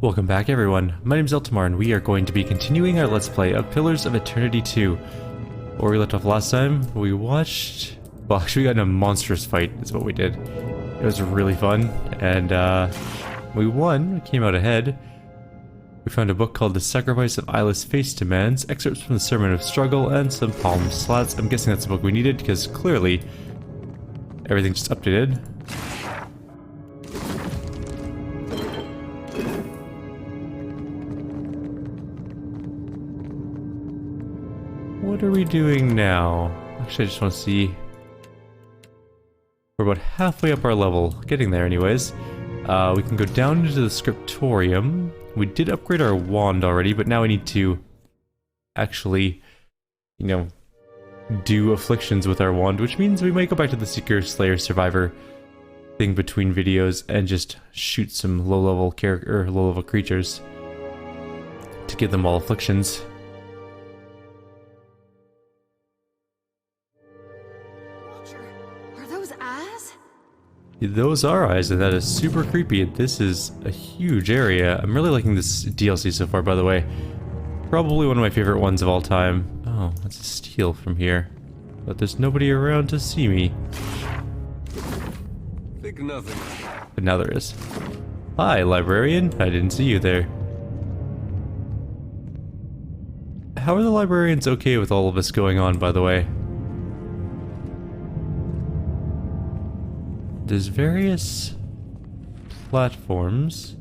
Welcome back everyone, my name is Eltimar and we are going to be continuing our Let's Play of Pillars of Eternity 2. Where we left off last time, we watched... Well, actually we got in a monstrous fight, is what we did. It was really fun, and we won, we came out ahead. We found a book called The Sacrifice of Eyeless Face Demands, excerpts from the Sermon of Struggle, and some palm slats. I'm guessing that's the book we needed, because clearly everything's just updated. What are we doing now? Actually, I just want to see. We're about halfway up our level. Getting there anyways. We can go down into the scriptorium. We did upgrade our wand already, but now we need to actually, you know, do afflictions with our wand, which means we might go back to the Seeker, Slayer, Survivor thing between videos and just shoot some low-level low-level creatures to give them all afflictions. Those are eyes, and that is super creepy. This is a huge area. I'm really liking this DLC so far, by the way. Probably one of my favorite ones of all time. Oh, that's a steal from here. But there's nobody around to see me. Think nothing. But now there is. Hi, librarian. I didn't see you there. How are the librarians okay with all of this going on, by the way? There's various platforms.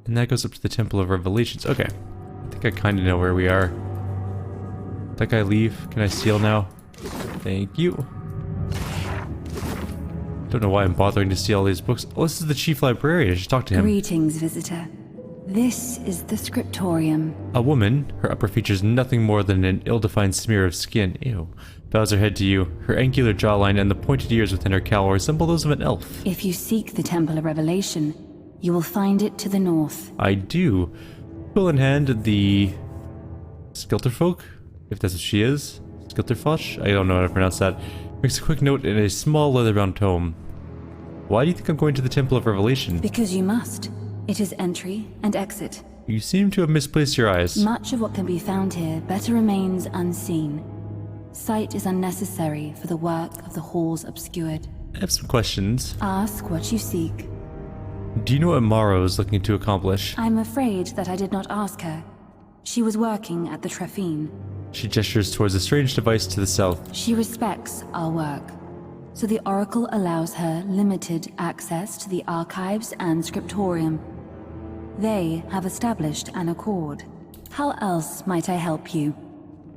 And that goes up to the Temple of Revelations. Okay. I think I kind of know where we are. That guy leave? Can I steal now? Thank you. Don't know why I'm bothering to steal all these books. Oh, this is the chief librarian. I should talk to him. Greetings, visitor. This is the scriptorium. A woman, her upper features nothing more than an ill-defined smear of skin, ew, bows her head to you. Her angular jawline and the pointed ears within her cowl resemble those of an elf. If you seek the Temple of Revelation, you will find it to the north. I do. Quill in hand, the Skilterfolk, if that's what she is. Skilterfosh? I don't know how to pronounce that. Makes a quick note in a small leather-bound tome. Why do you think I'm going to the Temple of Revelation? Because you must. It is entry and exit. You seem to have misplaced your eyes. Much of what can be found here better remains unseen. Sight is unnecessary for the work of the halls obscured. I have some questions. Ask what you seek. Do you know what Maro is looking to accomplish? I'm afraid that I did not ask her. She was working at the Trephine. She gestures towards a strange device to the south. She respects our work. So the Oracle allows her limited access to the archives and scriptorium. They have established an accord. How else might I help you?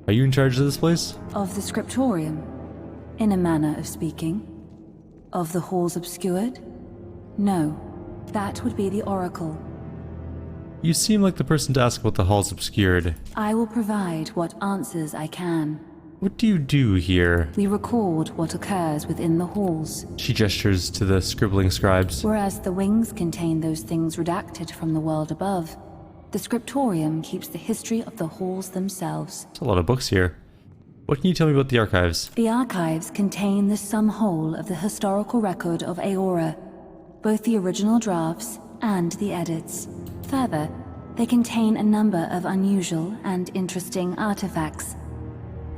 Are you in charge of this place? Of the scriptorium, in a manner of speaking. Of the halls obscured? No, that would be the Oracle. You seem like the person to ask about the halls obscured. I will provide what answers I can. What do you do here? We record what occurs within the halls. She gestures to the scribbling scribes. Whereas the wings contain those things redacted from the world above, the scriptorium keeps the history of the halls themselves. There's a lot of books here. What can you tell me about the archives? The archives contain the sum whole of the historical record of Aora, both the original drafts and the edits. Further, they contain a number of unusual and interesting artifacts.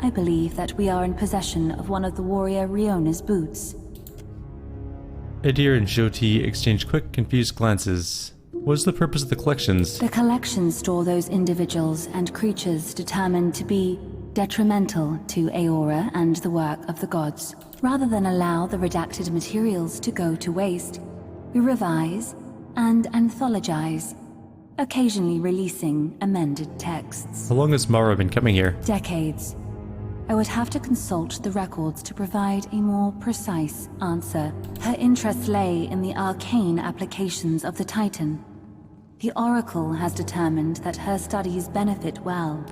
I believe that we are in possession of one of the warrior Riona's boots. Edir and Jyoti exchange quick, confused glances. What is the purpose of the collections? The collections store those individuals and creatures determined to be detrimental to Aora and the work of the gods. Rather than allow the redacted materials to go to waste, we revise and anthologize, occasionally releasing amended texts. How long has Mara been coming here? Decades. I would have to consult the records to provide a more precise answer. Her interest lay in the arcane applications of the Titan. The Oracle has determined that her studies benefit well.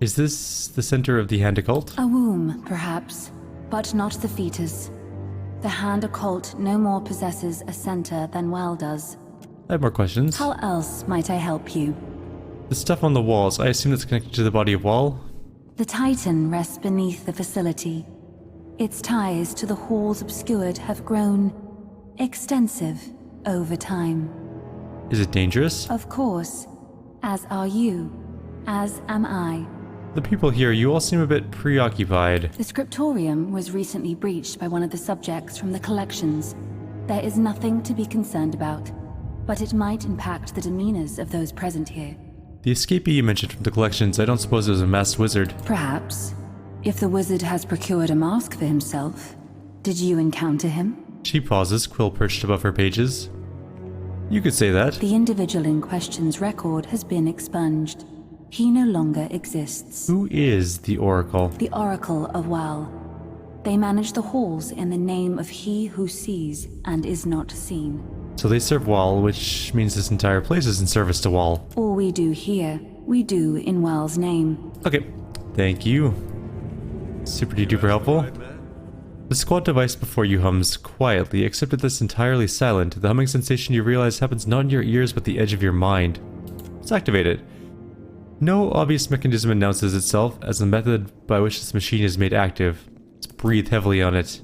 Is this the center of the Hand Occult? A womb, perhaps, but not the fetus. The Hand Occult no more possesses a center than Well does. I have more questions. How else might I help you? The stuff on the walls, I assume it's connected to the body of Wall? The Titan rests beneath the facility. Its ties to the halls obscured have grown extensive, over time. Is it dangerous? Of course, as are you, as am I. The people here, you all seem a bit preoccupied. The scriptorium was recently breached by one of the subjects from the collections. There is nothing to be concerned about, but it might impact the demeanors of those present here. The escapee you mentioned from the collections, I don't suppose it was a masked wizard. Perhaps. If the wizard has procured a mask for himself, did you encounter him? She pauses, quill perched above her pages. You could say that. The individual in question's record has been expunged. He no longer exists. Who is the Oracle? The Oracle of Wal. They manage the halls in the name of he who sees and is not seen. So they serve Wal, which means this entire place is in service to Wal. All we do here, we do in Wal's name. Okay, thank you. Super duper helpful. The squat device before you hums quietly, except that it's entirely silent. The humming sensation you realize happens not in your ears but the edge of your mind. It's activated. No obvious mechanism announces itself as the method by which this machine is made active. Let's breathe heavily on it.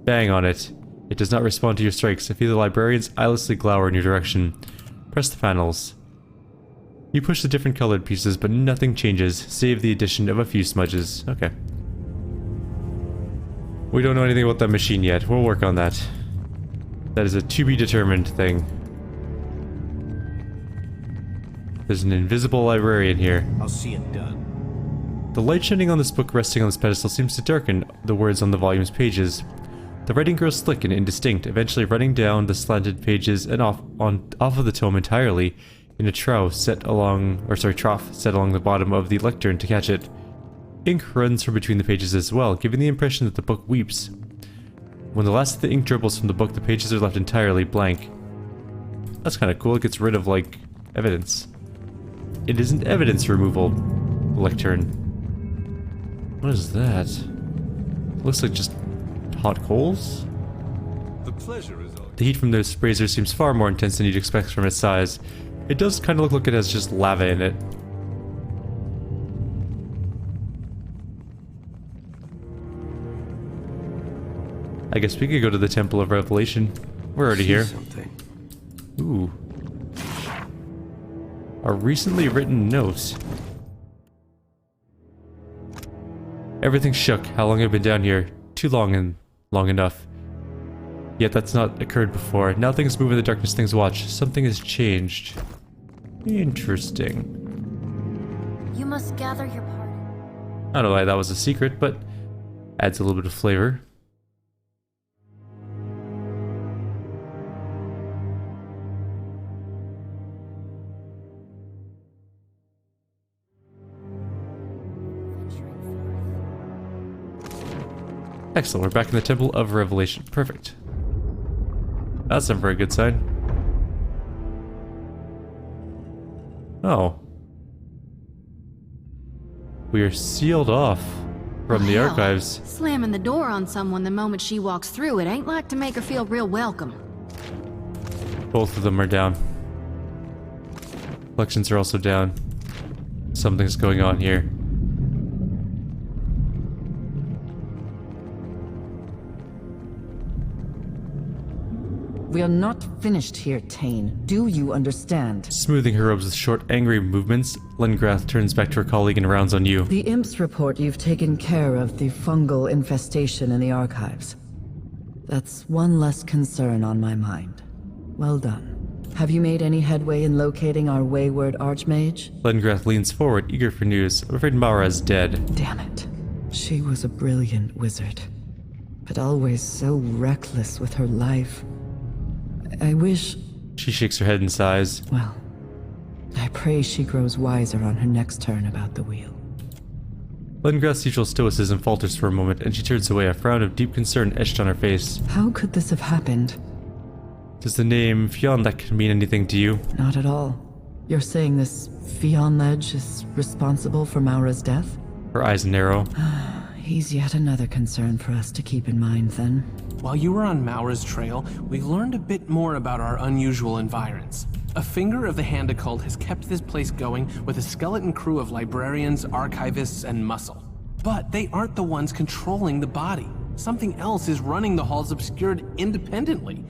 Bang on it. It does not respond to your strikes. I feel the librarians eyelessly glower in your direction. Press the panels. You push the different colored pieces, but nothing changes, save the addition of a few smudges. Okay. We don't know anything about that machine yet. We'll work on that. That is a to-be-determined thing. There's an invisible librarian here. I'll see it done. The light shining on this book resting on this pedestal seems to darken the words on the volume's pages. The writing grows slick and indistinct, eventually running down the slanted pages and off of the tome entirely in a trough set along the bottom of the lectern to catch it. Ink runs from between the pages as well, giving the impression that the book weeps. When the last of the ink dribbles from the book, the pages are left entirely blank. That's kind of cool. It gets rid of, like, evidence. It isn't evidence removal lectern. What is that? Looks like just hot coals? The pleasure is all. The heat from this brazier seems far more intense than you'd expect from its size. It does kind of look like it has just lava in it. I guess we could go to the Temple of Revelation. We're already here. Something. Ooh. A recently written note. Everything shook. How long have I been down here? Too long and long enough. Yet that's not occurred before. Now things move in the darkness, things watch. Something has changed. Interesting. You must gather your party. I don't know why that was a secret, but adds a little bit of flavor. Excellent, we're back in the Temple of Revelation. Perfect. That's a very good sign. Oh. We are sealed off from the Hell, archives. Slamming the door on someone the moment she walks through, it ain't like to make her feel real welcome. Both of them are down. Collections are also down. Something's going on here. We are not finished here, Tane. Do you understand? Smoothing her robes with short, angry movements, Lengrath turns back to her colleague and rounds on you. The imps report you've taken care of the fungal infestation in the archives. That's one less concern on my mind. Well done. Have you made any headway in locating our wayward archmage? Lengrath leans forward, eager for news. I'm afraid Mara is dead. Damn it. She was a brilliant wizard, but always so reckless with her life. I wish... She shakes her head and sighs. Well, I pray she grows wiser on her next turn about the wheel. Lengrath's usual stoicism falters for a moment, and she turns away, a frown of deep concern etched on her face. How could this have happened? Does the name Fionlek mean anything to you? Not at all. You're saying this Fionlege is responsible for Maura's death? Her eyes narrow. He's yet another concern for us to keep in mind, then. While you were on Maura's trail, we learned a bit more about our unusual environs. A finger of the Hand Occult has kept this place going with a skeleton crew of librarians, archivists, and muscle. But they aren't the ones controlling the body. Something else is running the halls obscured independently.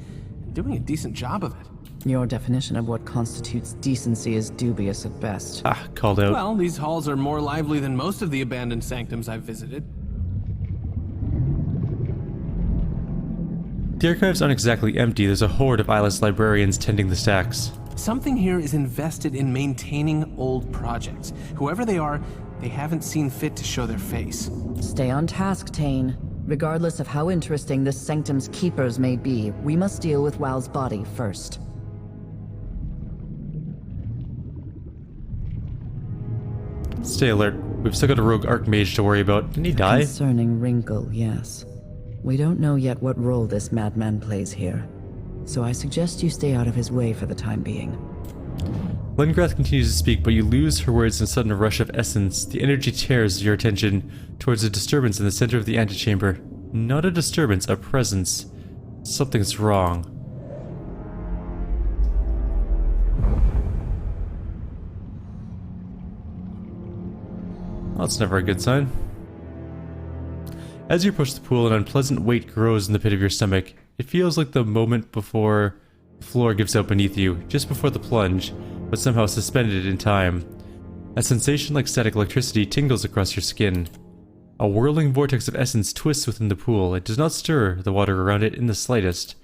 doing a decent job of it. Your definition of what constitutes decency is dubious at best. Ah, called out. Well, these halls are more lively than most of the abandoned sanctums I've visited. The archives aren't exactly empty. There's a horde of eyeless librarians tending the stacks. Something here is invested in maintaining old projects. Whoever they are, they haven't seen fit to show their face. Stay on task, Tane. Regardless of how interesting this sanctum's keepers may be, we must deal with Wal's body first. Stay alert. We've still got a rogue archmage to worry about. Didn't he die? Concerning Wrinkle, yes. We don't know yet what role this madman plays here, so I suggest you stay out of his way for the time being. Lengrath continues to speak, but you lose her words in a sudden rush of essence. The energy tears your attention towards a disturbance in the center of the antechamber. Not a disturbance, a presence. Something's wrong. Well, that's never a good sign. As you approach the pool, an unpleasant weight grows in the pit of your stomach. It feels like the moment before the floor gives out beneath you, just before the plunge, but somehow suspended in time. A sensation like static electricity tingles across your skin. A whirling vortex of essence twists within the pool. It does not stir the water around it in the slightest.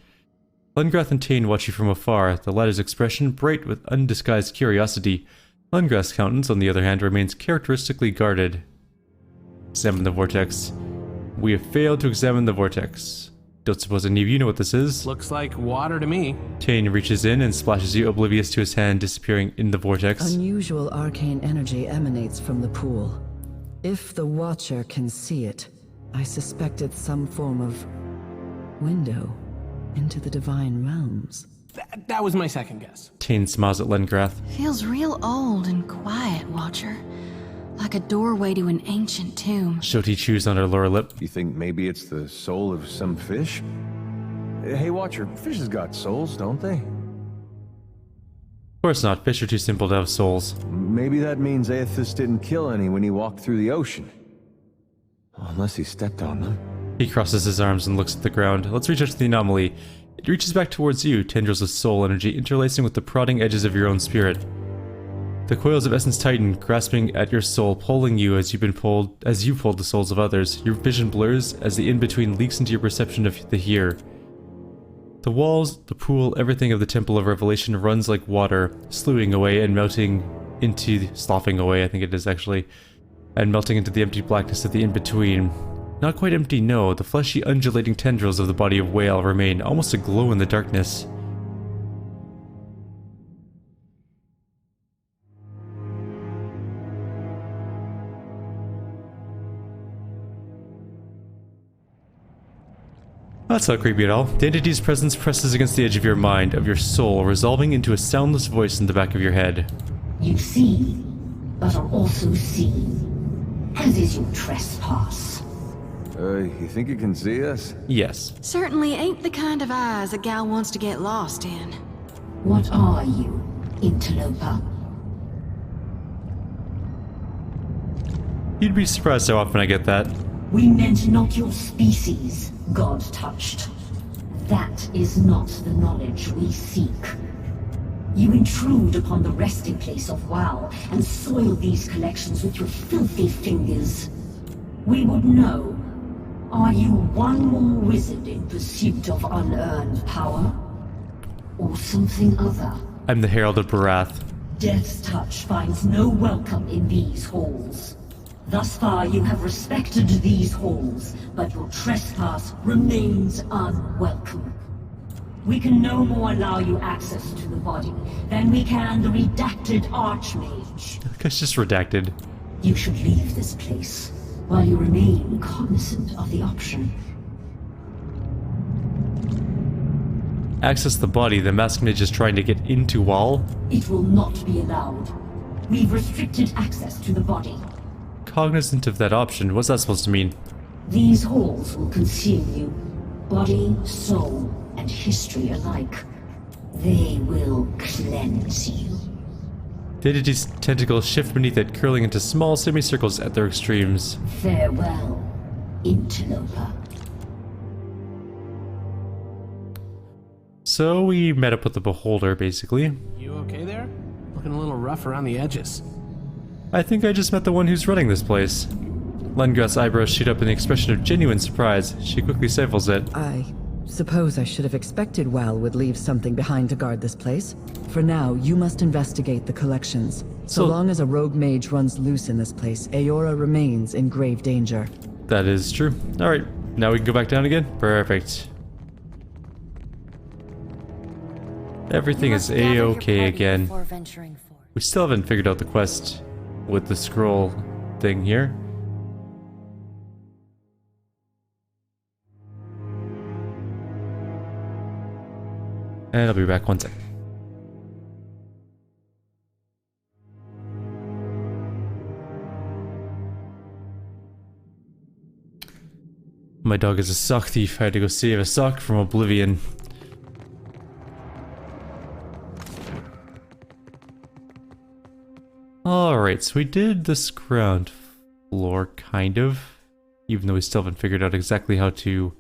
Lengrath and Tane watch you from afar, the latter's expression bright with undisguised curiosity. Lengrath's countenance, on the other hand, remains characteristically guarded. Examine the vortex. We have failed to examine the vortex. Don't suppose any of you know what this is? Looks like water to me. Tane reaches in and splashes you, oblivious to his hand, disappearing in the vortex. Unusual arcane energy emanates from the pool. If the Watcher can see it, I suspect it's some form of window into the divine realms. That was my second guess. Tane smiles at Lengrath. Feels real old and quiet, Watcher. Like a doorway to an ancient tomb. Shoti chews on her lower lip. You think maybe it's the soul of some fish? Hey, Watcher, fishes got souls, don't they? Of course not. Fish are too simple to have souls. Maybe that means Aethys didn't kill any when he walked through the ocean. Unless he stepped on them. He crosses his arms and looks at the ground. Let's reach out to the anomaly. It reaches back towards you, tendrils of soul energy interlacing with the prodding edges of your own spirit. The coils of essence tighten, grasping at your soul, pulling you as you pulled the souls of others. Your vision blurs as the in-between leaks into your perception of the here. The walls, the pool, everything of the Temple of Revelation runs like water, slewing away and sloughing away, I think it is actually, and melting into the empty blackness of the in-between. Not quite empty, no. The fleshy, undulating tendrils of the body of Whale remain, almost aglow in the darkness. That's not creepy at all. The entity's presence presses against the edge of your mind, of your soul, resolving into a soundless voice in the back of your head. You see, but are also seen, as is your trespass. You think you can see us? Yes. Certainly ain't the kind of eyes a gal wants to get lost in. What are you, interloper? You'd be surprised how often I get that. We meant not your species, God touched. That is not the knowledge we seek. You intrude upon the resting place of Wow and soil these collections with your filthy fingers. We would know. Are you one more wizard in pursuit of unearned power? Or something other? I'm the Herald of Barath. Death's touch finds no welcome in these halls. Thus far you have respected these halls, but your trespass remains unwelcome. We can no more allow you access to the body than we can the redacted Archmage. That guy's just redacted. You should leave this place, while you remain cognizant of the option. Access the body, the masked mage is trying to get into Wall. It will not be allowed. We've restricted access to the body. Cognizant of that option, what's that supposed to mean? These halls will consume you, body, soul, and history alike. They will cleanse you. The entity's tentacles shift beneath it, curling into small semicircles at their extremes. Farewell, interloper. So we met up with the Beholder, basically. You okay there? Looking a little rough around the edges. I think I just met the one who's running this place. Lengrath's eyebrows shoot up in the expression of genuine surprise. She quickly stifles it. I suppose I should have expected Wal would leave something behind to guard this place. For now, you must investigate the collections. So long as a rogue mage runs loose in this place, Aora remains in grave danger. That is true. Alright, now we can go back down again? Perfect. Everything is A-okay again. We still haven't figured out the quest with the scroll thing here. And I'll be back one sec. My dog is a sock thief. I had to go save a sock from oblivion. Alright, so we did this ground floor, kind of. Even though we still haven't figured out exactly how to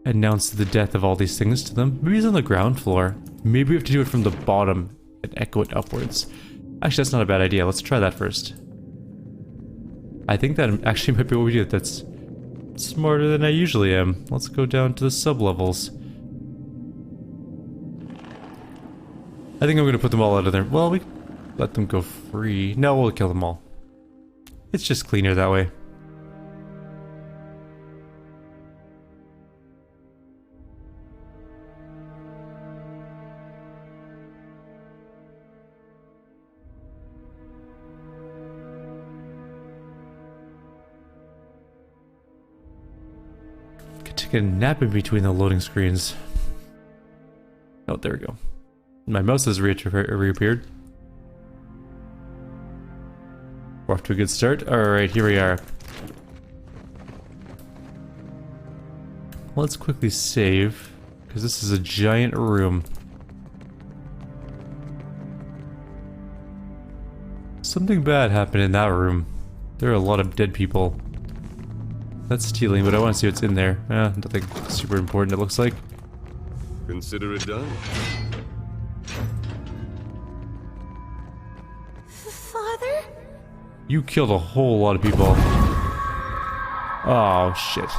announce the death of all these things to them. Maybe it's on the ground floor. Maybe we have to do it from the bottom and echo it upwards. Actually, that's not a bad idea. Let's try that first. I think that actually might be what we do. That's smarter than I usually am. Let's go down to the sub-levels. I think I'm going to put them all out of there. Well, we let them go free. No, we'll kill them all. It's just cleaner that way. Could take a nap in between the loading screens. Oh, there we go. My mouse has reappeared. We're off to a good start. Alright, here we are. Let's quickly save, because this is a giant room. Something bad happened in that room. There are a lot of dead people. That's stealing, but I want to see what's in there. Nothing super important, it looks like. Consider it done. Father? You killed a whole lot of people. Oh, shit.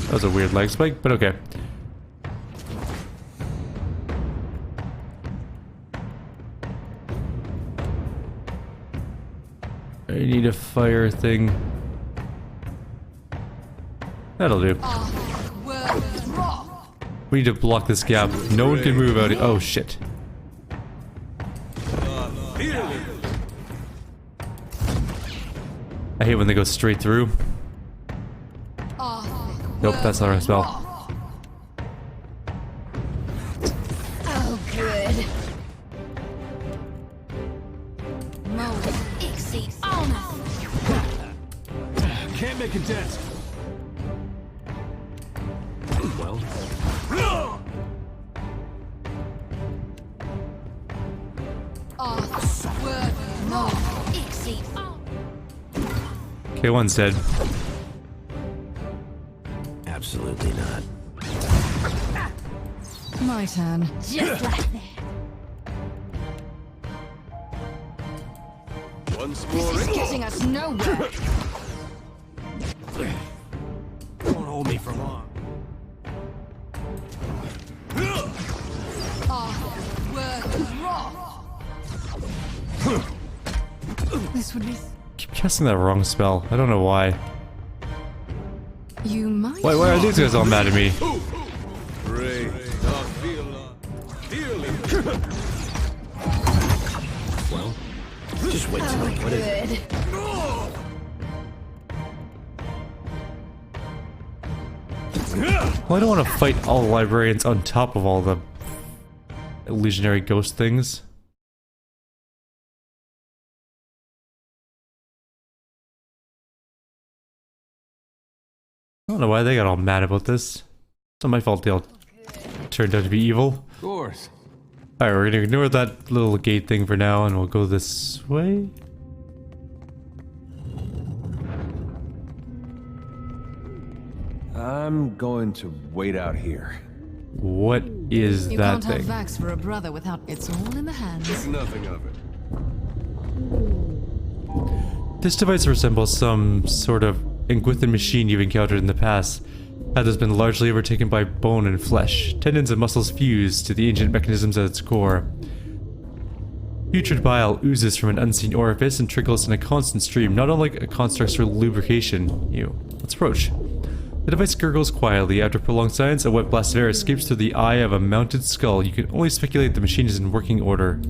That was a weird leg spike, but okay. I need a fire thing. That'll do. We need to block this gap. No one can move out. Oh shit. I hate when they go straight through. Nope, that's not our spell. Oh, good. Can't make a dent. Well. Okay, one's dead. Absolutely not. My turn. Just like that. Once This more. is getting us nowhere. Don't hold me for long. This would be. Keep casting that wrong spell. I don't know why. You might. Why are these guys all mad at me? Well, just wait till I put it. Good. Well, I don't want to fight all the librarians on top of all the illusionary ghost things. I don't know why they got all mad about this. It's not my fault they all turned out to be evil. Of course. Alright, we're gonna ignore that little gate thing for now and we'll go this way. I'm going to wait out here. What is You that can't have thing? Vax for a brother without it's all in the hands. Nothing of it. This device resembles some sort of Ingwithan machine you've encountered in the past. It has been largely overtaken by bone and flesh. Tendons and muscles fused to the ancient mechanisms at its core. Putrid bile oozes from an unseen orifice and trickles in a constant stream, not unlike a construct's for lubrication. Let's approach. The device gurgles quietly. After prolonged silence, a wet blast of air escapes through the eye of a mounted skull. You can only speculate the machine is in working order.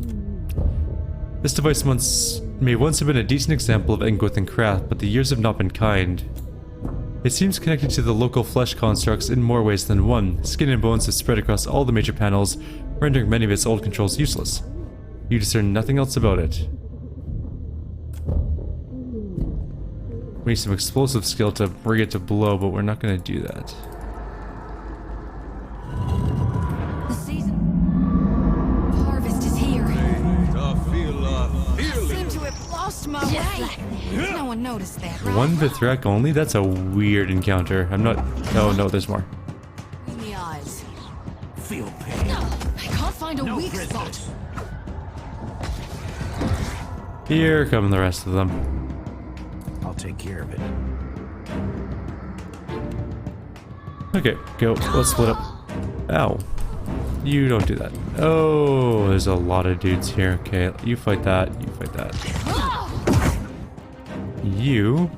This device may once have been a decent example of Ingwithan craft, but the years have not been kind. It seems connected to the local flesh constructs in more ways than one. Skin and bones have spread across all the major panels, rendering many of its old controls useless. You discern nothing else about it. We need some explosive skill to bring it to blow, but we're not going to do that. The season. Harvest is here. I seem to have lost my way. No one noticed that, right? One Vithrak only? That's a weird encounter. I'm not... Oh, no, there's more. In the eyes. Feel pain. I can't find a weak spot. Here come the rest of them. I'll take care of it. Okay, go. Let's split up. Ow. You don't do that. Oh, there's a lot of dudes here. Okay, you fight that. You fight that. You...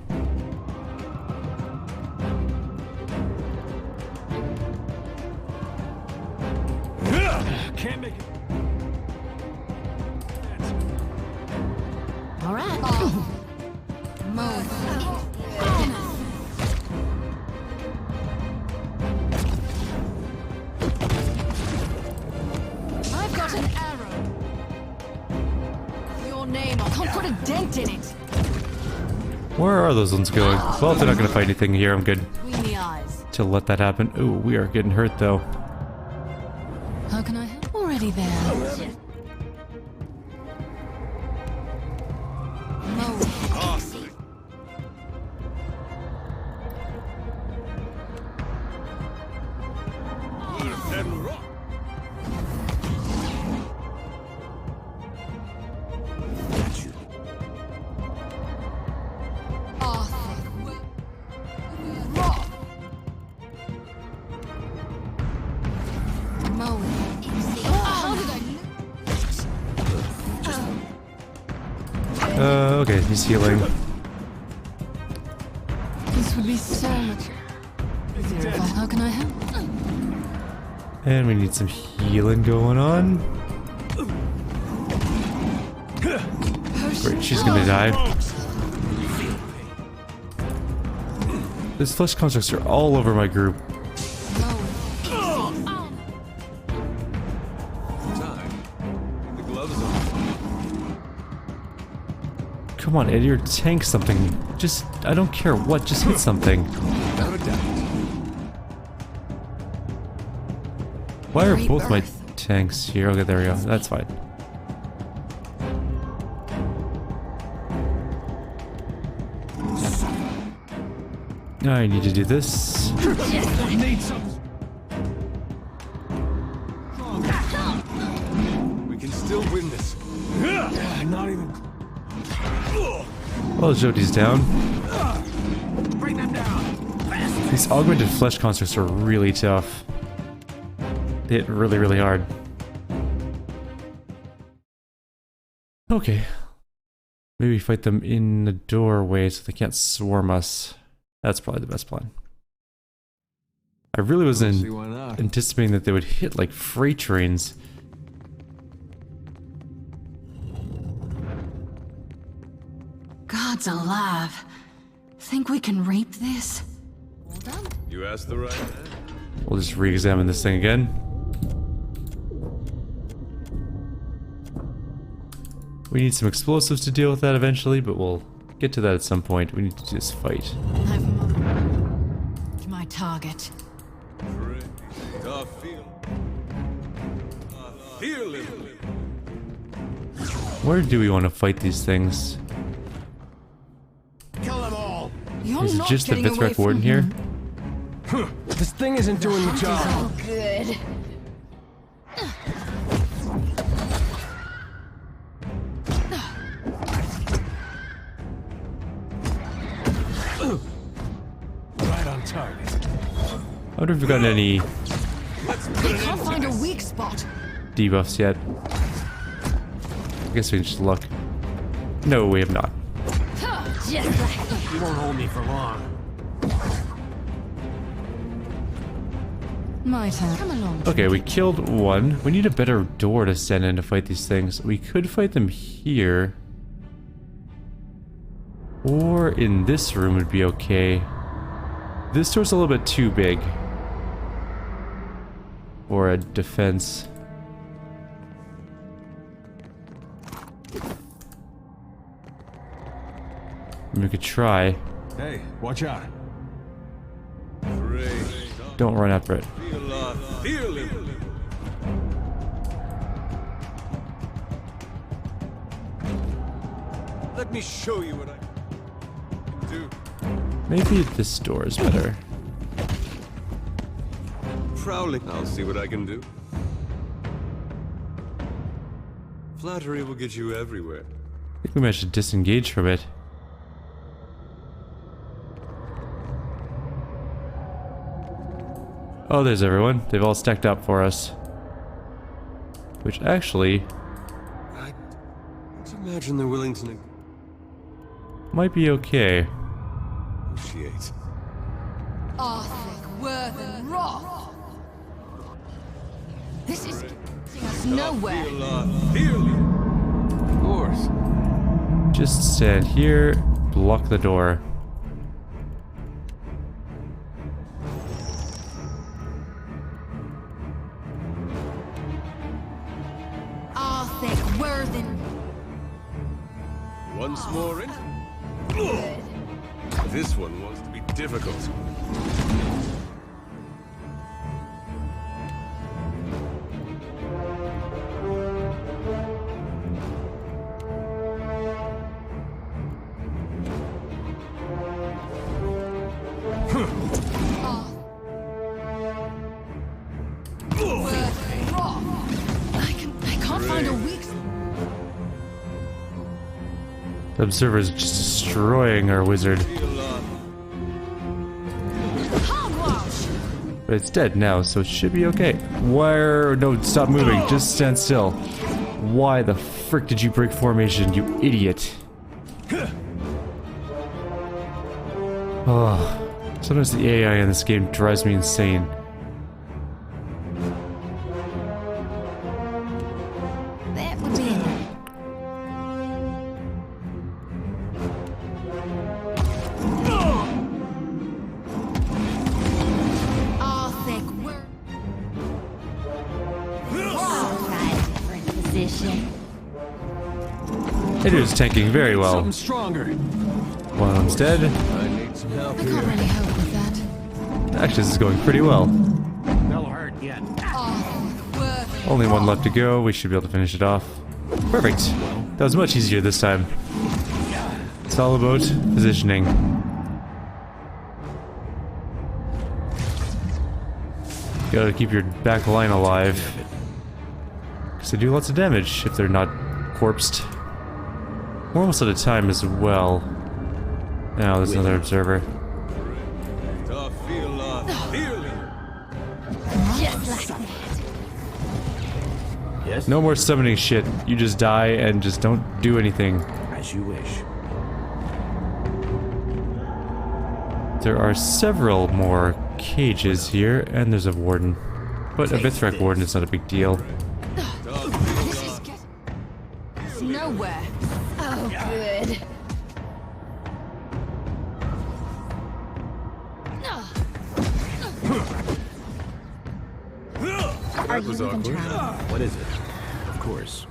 Can't make it. All right. Move. I've got an arrow. Your name. I can't put a dent in it. Where are those ones going? Well, if they're not gonna fight anything here, I'm good Between the eyes. to let that happen. Ooh, we are getting hurt though. How can I help? Already there. Move. Okay, he's healing. This would be so much easier if I... How can I help? And we need some healing going on. Great, she's gonna die. These flesh constructs are all over my group. Come on, Eddie, or tank something. Just, I don't care what, just hit something. Why are both my tanks here? Okay, there we go. That's fine. I need to do this. We can still win this. Not even. Well, Jody's down. Bring them down. These augmented flesh constructs are really tough. They hit really, really hard. Okay. Maybe fight them in the doorway so they can't swarm us. That's probably the best plan. I really wasn't anticipating that they would hit like freight trains. God's alive. Think we can reap this? All done. You asked the right man. We'll just re-examine this thing again. We need some explosives to deal with that eventually, but we'll get to that at some point. We need to just fight. I've marked my target. Where do we want to fight these things? Kill them all. You're Is it not just the getting away Vithrak from Warden here? him. This thing isn't doing the job. Oh, good. Right on target. I wonder if we've gotten any I can't find a weak spot. debuffs yet. I guess we can just look. No, we have not. Just like You won't hold me for long. my turn. Come along. Okay, we killed one. We need a better door to send in to fight these things. We could fight them here. Or in this room would be okay. This door's a little bit too big for a defense. We could try. Hey, watch out. Don't run after it. Let me show you what I can do. Maybe this door is better. Prowling. I'll see what I can do. Flattery will get you everywhere. I think we might should disengage from it. Oh, there's everyone. They've all stacked up for us. Which actually I imagine they're willing to might be okay. negotiate. Arthur, Worthen, Roth. This is getting us nowhere. Of course. Just stand here, block the door. Arthur, Worthen. Once more in. This one wants to be difficult. Worthen, Roth. I can't find a weak spot. The observer is just destroying our wizard. Hogwash. But it's dead now, so it should be okay. Where? No, stop moving. Just stand still. Why the frick did you break formation, you idiot? Oh, sometimes the AI in this game drives me insane. That would be it. Arthur, different position. It is tanking very well. Something stronger. One of them's dead. I need some help I can't here. really help with that. Actually, this is going pretty well. That'll hurt yet. Arthur, Worthen. Only one left to go. We should be able to finish it off. Perfect. That was much easier this time. It's all about positioning. Gotta keep your back line alive. Because they do lots of damage if they're not corpsed. We're almost out of time as well. Now there's another observer. Just like that. Yes? No more summoning shit. You just die and just don't do anything. As you wish. There are several more cages here, and there's a warden. But a Vithrak warden is not a big deal. This is it's nowhere. Oh, good. That was awkward. What is it? Of course.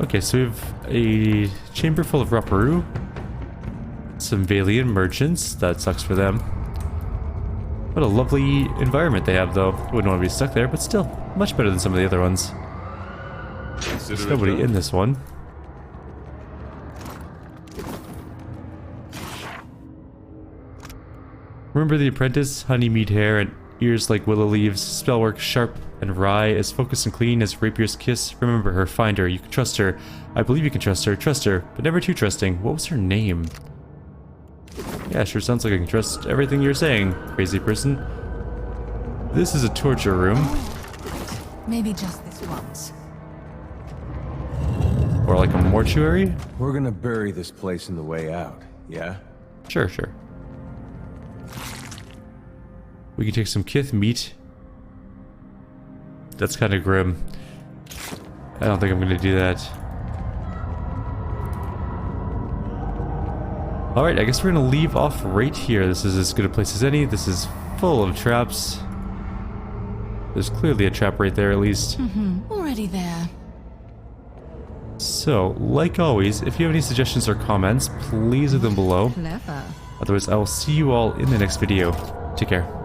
Okay, so we have a chamber full of Rapparu. Some Valian merchants. That sucks for them. What a lovely environment they have, though. Wouldn't want to be stuck there, but still, much better than some of the other ones. There's nobody in this one. Remember the apprentice? Honeymead hair and ears like willow leaves. Spellwork sharp and wry, as focused and clean as Rapier's kiss. Remember her, find her, you can trust her. I believe you can trust her, but never too trusting. What was her name? Yeah, sure sounds like I can trust everything you're saying, crazy person. This is a torture room. Maybe just this once. Or like a mortuary? We're gonna bury this place in the way out, yeah? Sure, sure. We can take some kith meat. That's kind of grim. I don't think I'm gonna do that. Alright, I guess we're gonna leave off right here. This is as good a place as any. This is full of traps. There's clearly a trap right there at least. Already there. So, like always, if you have any suggestions or comments, please leave them below. Clever. Otherwise, I will see you all in the next video. Take care.